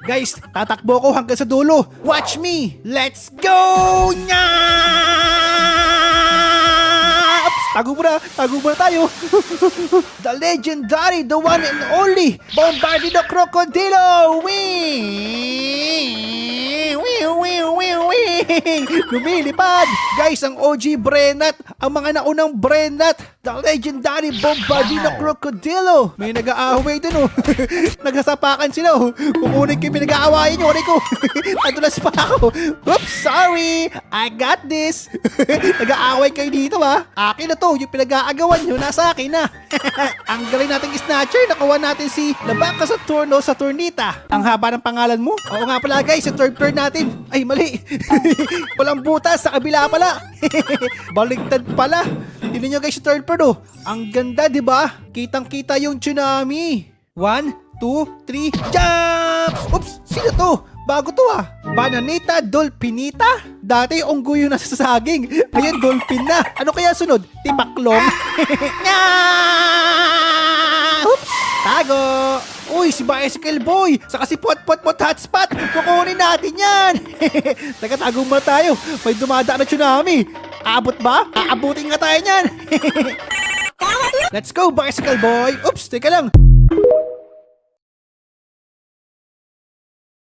Guys, tatakbo ko hanggang sa dulo. Watch me! Let's go! Nya! Tago muna tayo. The legendary, the one and only, Bombardino Crocodilo! Lumilipad! Guys, ang OG Brenat, ang mga naunang Brenat, the legendary Bombardino Crocodilo. May nag-aaway dun, oh. Nagsasapakan sila, oh. Kukunin ko yung pinag-aawayan nyo, ko. Nadulas pa ako. Oops, sorry. I got this. Nag-aaway kayo dito, ha. Akin na to, yung pinag-aagawan nyo, nasa akin na. Ang galing nating snatcher, nakuha natin si Labaka Saturno Saturnita. Ang haba ng pangalan mo? Oo nga pala, guys, sa third floor natin. Ay, mali. Walang butas, sa kabila pala. Baligtad pala. Tignan nyo guys sa third floor, oh. Ang ganda, di ba? Kitang-kita yung tsunami. 1, 2, 3, jump! Oops, sino to? Bago to, ah. Bananita Dolphinita? Dati unggoy yung nasa saging. Ngayon, dolphin na. Ano kaya sunod? Tipaklong? Oops! Tago! Uy, si Bicycle Boy! Saka si Pot Hotspot! Kukunin natin yan! Teka, tago muna tayo. May dumadaan na tsunami. Aabot ba? Aabutin nga tayo yan! Let's go, Bicycle Boy! Oops, teka lang.